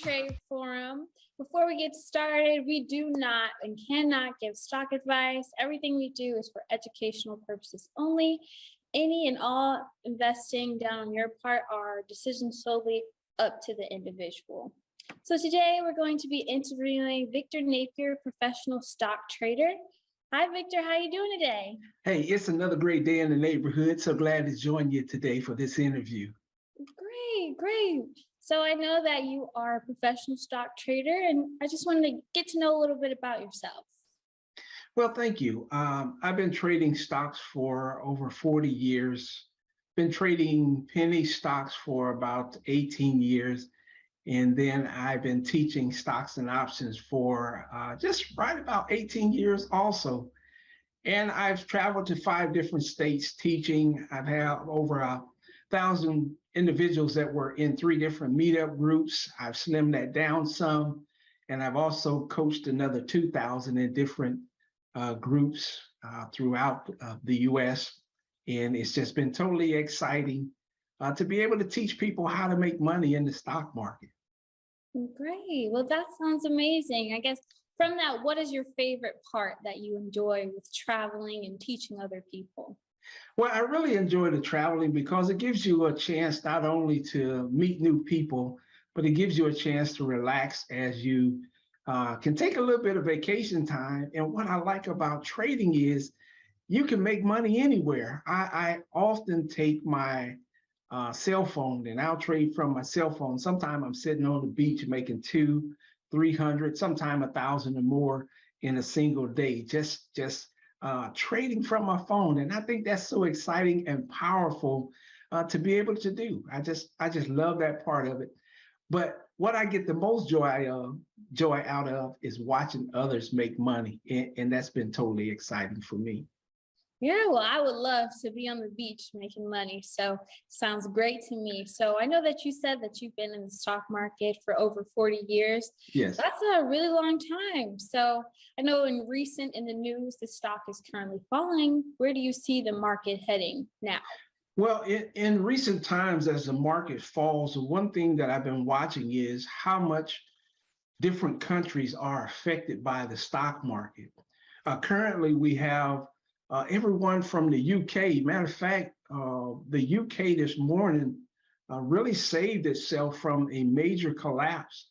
Trade Forum. Before we get started, we do not and cannot give stock advice. Everything we do is for educational purposes only. Any and all investing done on your part are decisions solely up to the individual. So today we're going to be interviewing Victor Napier, professional stock trader. Hi, Victor. How you doing today? Hey, it's another great day in the neighborhood. So glad to join you today for this interview. Great. So I know that you are a professional stock trader, and I just wanted to get to know a little bit about yourself. Well, thank you. I've been trading stocks for over 40 years, been trading penny stocks for about 18 years, and then I've been teaching stocks and options for just right about 18 years also. And I've traveled to 5 different states teaching. I've had over 1,000 individuals that were in 3 different meetup groups. I've slimmed that down some, and I've also coached another 2,000 in different groups throughout the US. And it's just been totally exciting to be able to teach people how to make money in the stock market. Great. Well, that sounds amazing. I guess from that, what is your favorite part that you enjoy with traveling and teaching other people? Well, I really enjoy the traveling because it gives you a chance not only to meet new people, but it gives you a chance to relax as you can take a little bit of vacation time. And what I like about trading is you can make money anywhere. I often take my cell phone and I'll trade from my cell phone. Sometimes I'm sitting on the beach making 200, 300, sometimes 1,000 or more in a single day, just trading from my phone. And I think that's so exciting and powerful to be able to do. I just love that part of it. But what I get the most joy out of is watching others make money. And that's been totally exciting for me. Yeah, well, I would love to be on the beach making money. So sounds great to me. So I know that you said that you've been in the stock market for over 40 years. Yes. That's a really long time. So I know in the news, the stock is currently falling. Where do you see the market heading now? Well, in recent times, as the market falls, the one thing that I've been watching is how much different countries are affected by the stock market. Currently, we have everyone from the UK. Matter of fact, the UK this morning really saved itself from a major collapse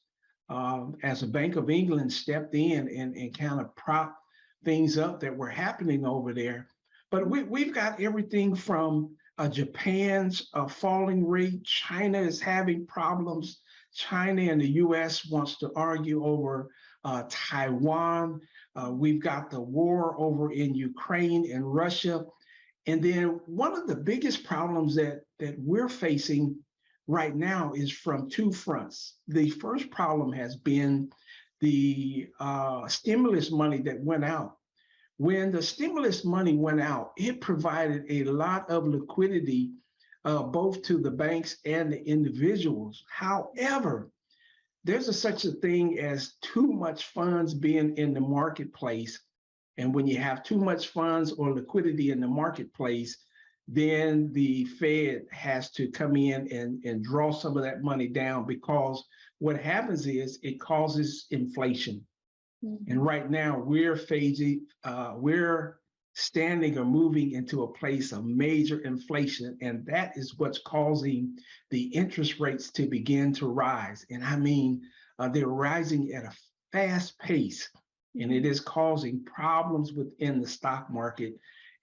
as the Bank of England stepped in and kind of propped things up that were happening over there. But we've got everything from Japan's falling rate. China is having problems. China and the US wants to argue over Taiwan. We've got the war over in Ukraine and Russia. And then one of the biggest problems that we're facing right now is from 2 fronts. The first problem has been the stimulus money that went out. When the stimulus money went out, it provided a lot of liquidity both to the banks and the individuals. However, there's such a thing as too much funds being in the marketplace. And when you have too much funds or liquidity in the marketplace, then the Fed has to come in and draw some of that money down, because what happens is it causes inflation. Mm-hmm. And right now we're standing or moving into a place of major inflation, and that is what's causing the interest rates to begin to rise. And I mean, they're rising at a fast pace, and it is causing problems within the stock market,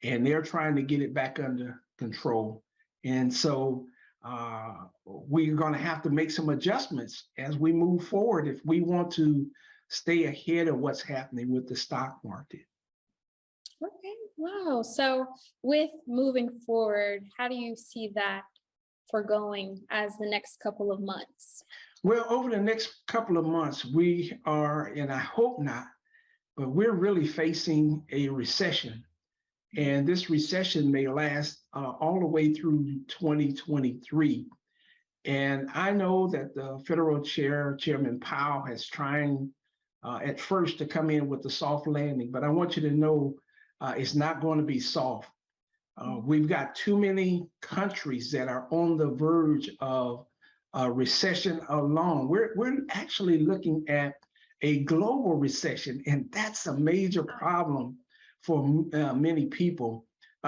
and they're trying to get it back under control. And so we're going to have to make some adjustments as we move forward if we want to stay ahead of what's happening with the stock market. Okay, wow. So with moving forward, how do you see that going as the next couple of months? Well, over the next couple of months, we are, and I hope not, but we're really facing a recession. And this recession may last all the way through 2023. And I know that the federal Chairman Powell, has trying at first to come in with the soft landing, but I want you to know it's not going to be soft. We've got too many countries that are on the verge of recession alone. We're actually looking at a global recession, and that's a major problem for many people.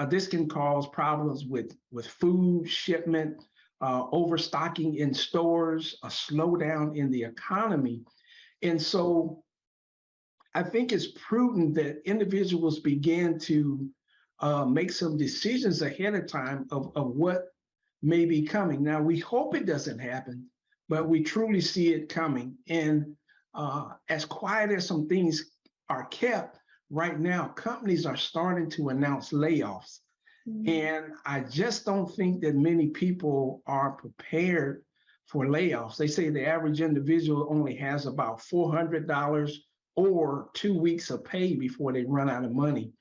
This can cause problems with food shipment, overstocking in stores, a slowdown in the economy. And so I think it's prudent that individuals begin to make some decisions ahead of time of what may be coming. Now, we hope it doesn't happen, but we truly see it coming. And as quiet as some things are kept, right now, companies are starting to announce layoffs. And I just don't think that many people are prepared for layoffs. They say the average individual only has about $400 or 2 weeks of pay before they run out of money.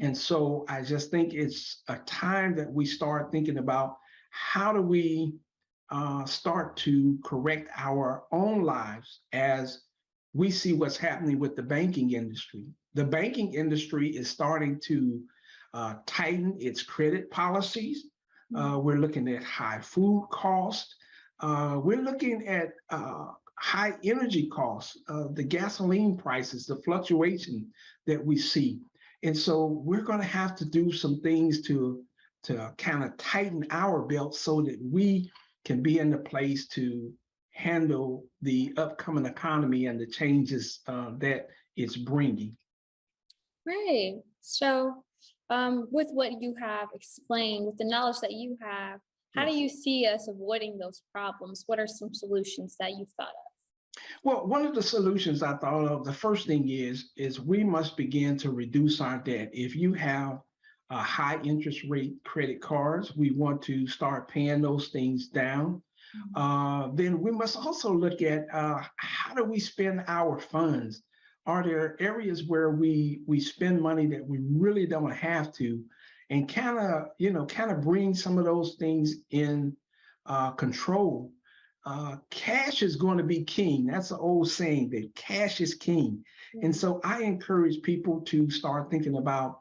And so I just think it's a time that we start thinking about how do we start to correct our own lives as we see what's happening with the banking industry. The banking industry is starting to tighten its credit policies. We're looking at high food costs. We're looking at high energy costs, the gasoline prices, the fluctuation that we see. And so we're going to have to do some things to kind of tighten our belt so that we can be in the place to handle the upcoming economy and the changes that it's bringing. Right. So, with what you have explained, with the knowledge that you have, how do you see us avoiding those problems? What are some solutions that you've thought of? Well, one of the solutions I thought of, the first thing is we must begin to reduce our debt. If you have high interest rate credit cards, we want to start paying those things down. Then we must also look at how do we spend our funds? Are there areas where we spend money that we really don't have to, and kind of bring some of those things in control? Cash is going to be king. That's an old saying that cash is king. And so I encourage people to start thinking about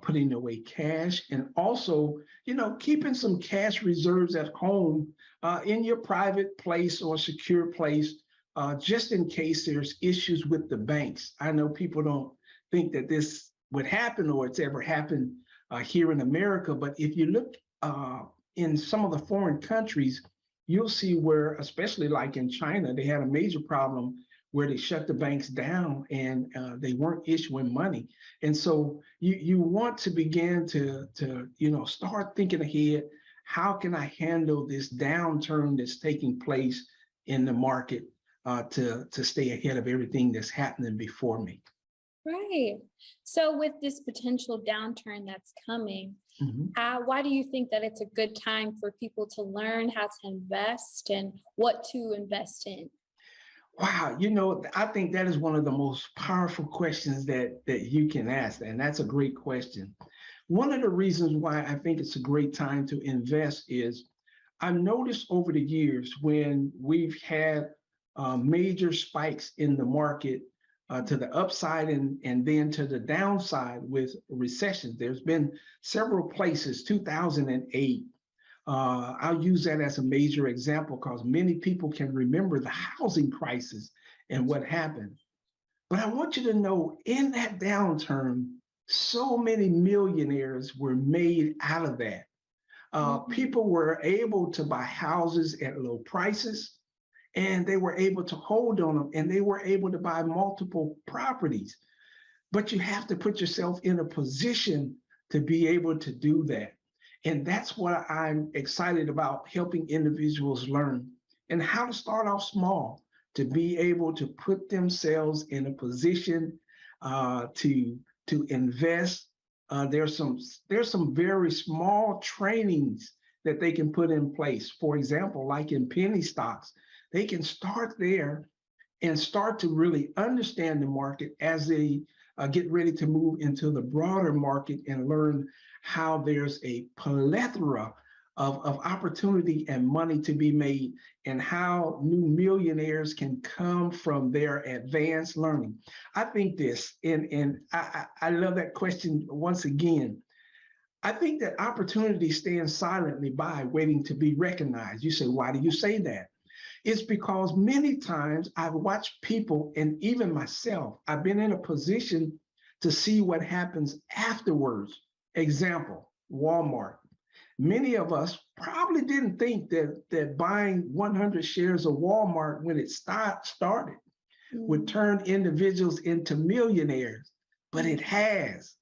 putting away cash, and also, keeping some cash reserves at home in your private place or secure place, just in case there's issues with the banks. I know people don't think that this would happen or it's ever happened here in America, but if you look in some of the foreign countries, you'll see where, especially like in China, they had a major problem where they shut the banks down and they weren't issuing money. And so you want to begin to start thinking ahead. How can I handle this downturn that's taking place in the market to stay ahead of everything that's happening before me? Right. So, with this potential downturn that's coming, why do you think that it's a good time for people to learn how to invest and what to invest in? Wow, I think that is one of the most powerful questions that you can ask, and that's a great question. One of the reasons why I think it's a great time to invest is I've noticed over the years when we've had major spikes in the market to the upside and then to the downside with recessions. There's been several places, 2008. I'll use that as a major example because many people can remember the housing crisis and what happened. But I want you to know, in that downturn, so many millionaires were made out of that. People were able to buy houses at low prices, and they were able to hold on them, and they were able to buy multiple properties. But you have to put yourself in a position to be able to do that. And that's what I'm excited about, helping individuals learn and how to start off small, to be able to put themselves in a position to invest. There's some very small trainings that they can put in place. For example, like in penny stocks, they can start there and start to really understand the market as they get ready to move into the broader market and learn how there's a plethora of opportunity and money to be made, and how new millionaires can come from their advanced learning. I think this, and I love that question once again. I think that opportunity stands silently by, waiting to be recognized. You say, why do you say that? It's because many times I've watched people, and even myself, I've been in a position to see what happens afterwards. Example, Walmart. Many of us probably didn't think that buying 100 shares of Walmart when it started would turn individuals into millionaires, but it has.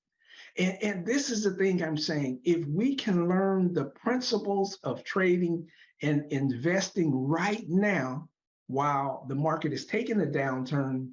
And this is the thing I'm saying. If we can learn the principles of trading and investing right now, while the market is taking a downturn,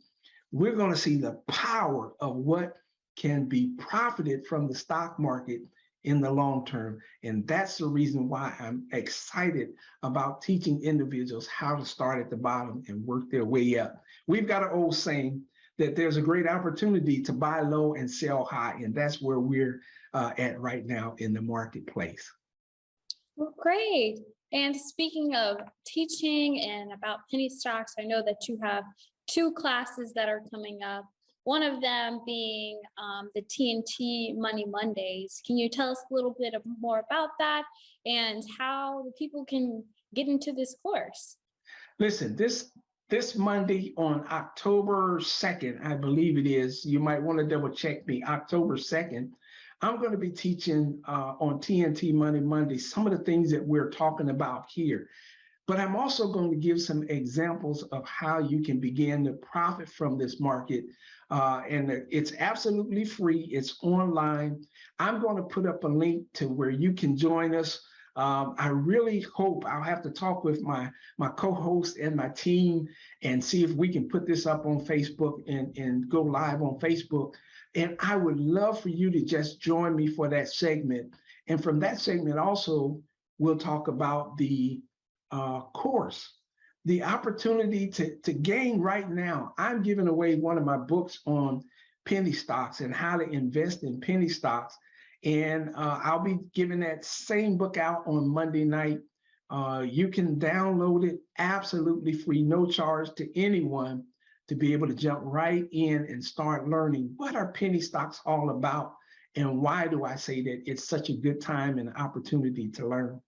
we're going to see the power of what can be profited from the stock market in the long term. And that's the reason why I'm excited about teaching individuals how to start at the bottom and work their way up. We've got an old saying that there's a great opportunity to buy low and sell high. And that's where we're at right now in the marketplace. Well, great. And speaking of teaching and about penny stocks, I know that you have two classes that are coming up. One of them being the TNT Money Mondays. Can you tell us a little bit more about that and how the people can get into this course? Listen, this Monday on October 2nd, I believe it is, you might want to double check me, October 2nd, I'm going to be teaching on TNT Money Monday some of the things that we're talking about here. But I'm also going to give some examples of how you can begin to profit from this market. And it's absolutely free. It's online. I'm going to put up a link to where you can join us. I really hope, I'll have to talk with my co-host and my team and see if we can put this up on Facebook and go live on Facebook. And I would love for you to just join me for that segment. And from that segment also, we'll talk about the course, the opportunity to gain right now. I'm giving away one of my books on penny stocks and how to invest in penny stocks. And I'll be giving that same book out on Monday night. You can download it absolutely free, no charge to anyone, to be able to jump right in and start learning what are penny stocks all about and why do I say that it's such a good time and opportunity to learn.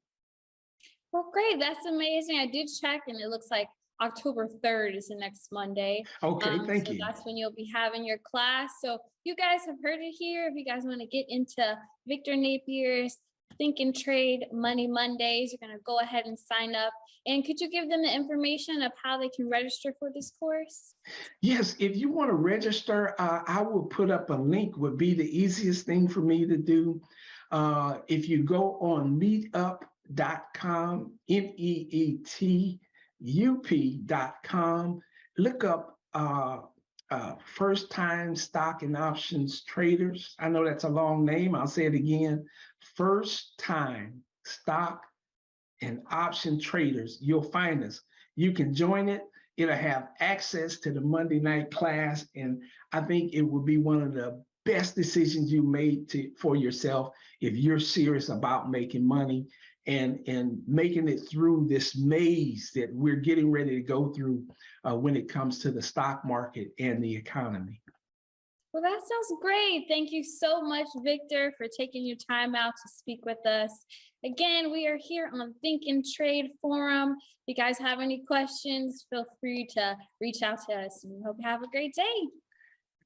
Well, great. That's amazing. I did check and it looks like October 3rd is the next Monday. Okay, thank you. That's when you'll be having your class. So you guys have heard it here. If you guys want to get into Victor Napier's Think and Trade Money Mondays, you're going to go ahead and sign up. And could you give them the information of how they can register for this course? Yes, if you want to register, I will put up a link, would be the easiest thing for me to do. If you go on meetup.com, meetup.com, look up first time stock and options traders. I know that's a long name. I'll say it again. First time stock and option traders. You'll find us. You can join it. It'll have access to the Monday night class. And I think it will be one of the best decisions you made for yourself if you're serious about making money and making it through this maze that we're getting ready to go through when it comes to the stock market and the economy. Well, that sounds great. Thank you so much, Victor, for taking your time out to speak with us. Again, we are here on Think and Trade Forum. If you guys have any questions, feel free to reach out to us. And we hope you have a great day.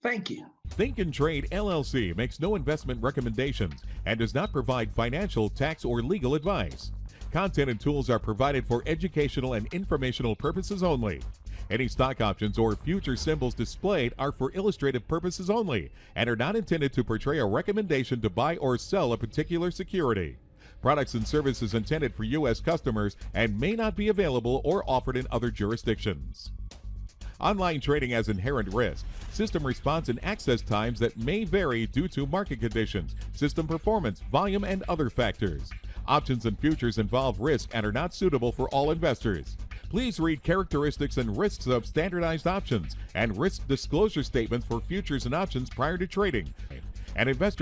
Thank you. Think and Trade LLC makes no investment recommendations and does not provide financial, tax, or legal advice. Content and tools are provided for educational and informational purposes only. Any stock options or future symbols displayed are for illustrative purposes only and are not intended to portray a recommendation to buy or sell a particular security. Products and services intended for U.S. customers and may not be available or offered in other jurisdictions. Online trading has inherent risk, system response, and access times that may vary due to market conditions, system performance, volume, and other factors. Options and futures involve risk and are not suitable for all investors. Please read characteristics and risks of standardized options and risk disclosure statements for futures and options prior to trading. An investor